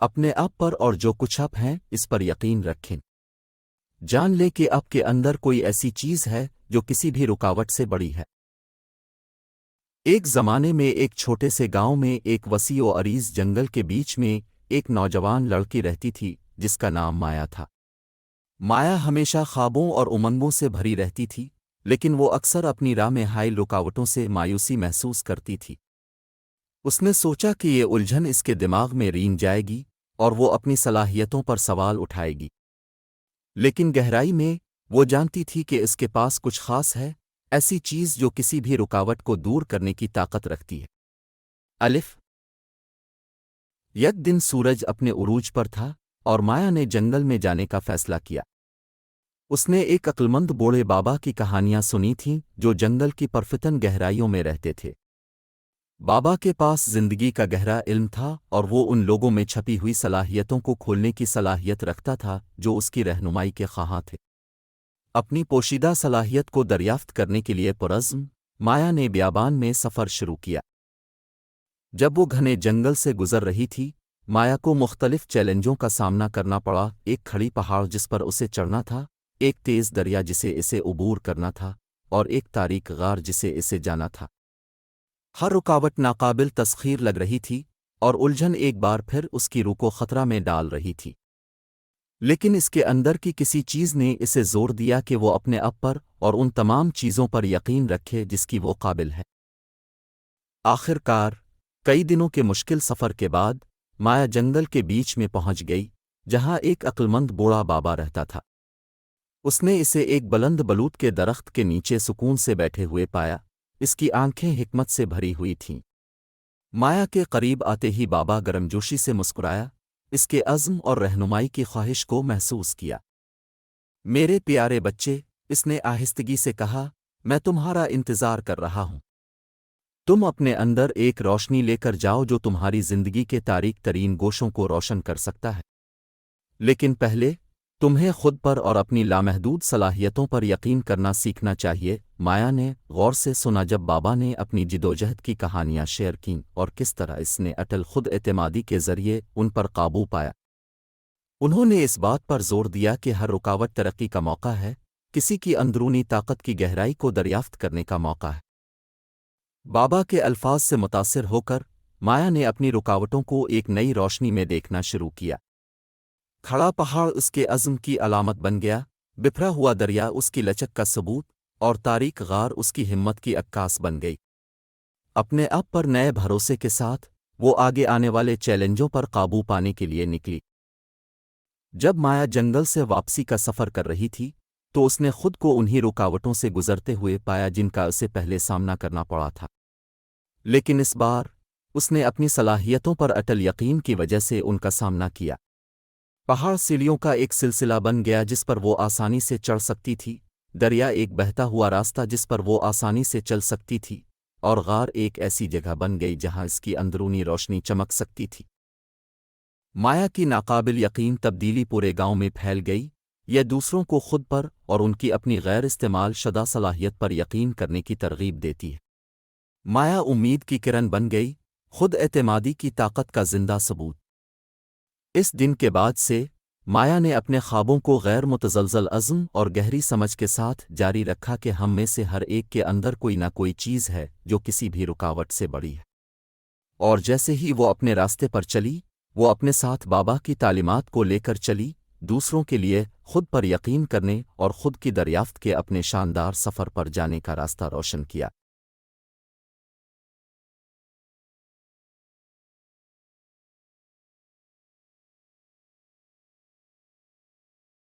اپنے آپ پر اور جو کچھ آپ ہیں اس پر یقین رکھیں۔ جان لے کہ آپ کے اندر کوئی ایسی چیز ہے جو کسی بھی رکاوٹ سے بڑی ہے۔ ایک زمانے میں ایک چھوٹے سے گاؤں میں ایک وسیع و عریض جنگل کے بیچ میں ایک نوجوان لڑکی رہتی تھی جس کا نام مایا تھا۔ مایا ہمیشہ خوابوں اور امنگوں سے بھری رہتی تھی، لیکن وہ اکثر اپنی راہ میں حائل رکاوٹوں سے مایوسی محسوس کرتی تھی۔ اس نے سوچا کہ یہ الجھن اس کے دماغ میں رین جائے گی اور وہ اپنی صلاحیتوں پر سوال اٹھائے گی، لیکن گہرائی میں وہ جانتی تھی کہ اس کے پاس کچھ خاص ہے، ایسی چیز جو کسی بھی رکاوٹ کو دور کرنے کی طاقت رکھتی ہے۔ الف یک دن سورج اپنے عروج پر تھا اور مایا نے جنگل میں جانے کا فیصلہ کیا۔ اس نے ایک عقلمند بوڑھے بابا کی کہانیاں سنی تھیں جو جنگل کی پرفتن گہرائیوں میں رہتے تھے۔ بابا کے پاس زندگی کا گہرا علم تھا اور وہ ان لوگوں میں چھپی ہوئی صلاحیتوں کو کھولنے کی صلاحیت رکھتا تھا جو اس کی رہنمائی کے خواہاں تھے۔ اپنی پوشیدہ صلاحیت کو دریافت کرنے کے لیے پرعزم مایا نے بیابان میں سفر شروع کیا۔ جب وہ گھنے جنگل سے گزر رہی تھی، مایا کو مختلف چیلنجوں کا سامنا کرنا پڑا، ایک کھڑی پہاڑ جس پر اسے چڑھنا تھا، ایک تیز دریا جسے اسے عبور کرنا تھا، اور ایک تاریک غار جسے اسے جانا تھا۔ ہر رکاوٹ ناقابل تسخیر لگ رہی تھی اور الجھن ایک بار پھر اس کی روح کو خطرہ میں ڈال رہی تھی، لیکن اس کے اندر کی کسی چیز نے اسے زور دیا کہ وہ اپنے آپ پر اور ان تمام چیزوں پر یقین رکھے جس کی وہ قابل ہے۔ آخر کار کئی دنوں کے مشکل سفر کے بعد مایا جنگل کے بیچ میں پہنچ گئی جہاں ایک عقلمند بوڑھا بابا رہتا تھا۔ اس نے اسے ایک بلند بلوط کے درخت کے نیچے سکون سے بیٹھے ہوئے پایا، اس کی آنکھیں حکمت سے بھری ہوئی تھیں۔ مایا کے قریب آتے ہی بابا گرمجوشی سے مسکرایا، اس کے عزم اور رہنمائی کی خواہش کو محسوس کیا۔ میرے پیارے بچے، اس نے آہستگی سے کہا، میں تمہارا انتظار کر رہا ہوں۔ تم اپنے اندر ایک روشنی لے کر جاؤ جو تمہاری زندگی کے تاریک ترین گوشوں کو روشن کر سکتا ہے، لیکن پہلے تمہیں خود پر اور اپنی لامحدود صلاحیتوں پر یقین کرنا سیکھنا چاہیے۔ مایا نے غور سے سنا جب بابا نے اپنی جدوجہد کی کہانیاں شیئر کیں اور کس طرح اس نے اٹل خود اعتمادی کے ذریعے ان پر قابو پایا۔ انہوں نے اس بات پر زور دیا کہ ہر رکاوٹ ترقی کا موقع ہے، کسی کی اندرونی طاقت کی گہرائی کو دریافت کرنے کا موقع ہے۔ بابا کے الفاظ سے متاثر ہو کر مایا نے اپنی رکاوٹوں کو ایک نئی روشنی میں دیکھنا شروع کیا۔ کھڑا پہاڑ اس کے عزم کی علامت بن گیا، بکھرا ہوا دریا اس کی لچک کا ثبوت، اور تاریک غار اس کی ہمت کی عکاس بن گئی۔ اپنے آپ پر نئے بھروسے کے ساتھ وہ آگے آنے والے چیلنجوں پر قابو پانے کے لیے نکلی۔ جب مایا جنگل سے واپسی کا سفر کر رہی تھی تو اس نے خود کو انہی رکاوٹوں سے گزرتے ہوئے پایا جن کا اسے پہلے سامنا کرنا پڑا تھا، لیکن اس بار اس نے اپنی صلاحیتوں پر اٹل یقین کی وجہ سے ان کا سامنا کیا۔ پہاڑ سیڑھیوں کا ایک سلسلہ بن گیا جس پر وہ آسانی سے چڑھ سکتی تھی، دریا ایک بہتا ہوا راستہ جس پر وہ آسانی سے چل سکتی تھی، اور غار ایک ایسی جگہ بن گئی جہاں اس کی اندرونی روشنی چمک سکتی تھی۔ مایا کی ناقابل یقین تبدیلی پورے گاؤں میں پھیل گئی، یہ دوسروں کو خود پر اور ان کی اپنی غیر استعمال شدہ صلاحیت پر یقین کرنے کی ترغیب دیتی ہے۔ مایا امید کی کرن بن گئی، خود اعتمادی کی طاقت کا زندہ ثبوت۔ اس دن کے بعد سے مایا نے اپنے خوابوں کو غیر متزلزل عزم اور گہری سمجھ کے ساتھ جاری رکھا کہ ہم میں سے ہر ایک کے اندر کوئی نہ کوئی چیز ہے جو کسی بھی رکاوٹ سے بڑی ہے، اور جیسے ہی وہ اپنے راستے پر چلی، وہ اپنے ساتھ بابا کی تعلیمات کو لے کر چلی، دوسروں کے لیے خود پر یقین کرنے اور خود کی دریافت کے اپنے شاندار سفر پر جانے کا راستہ روشن کیا۔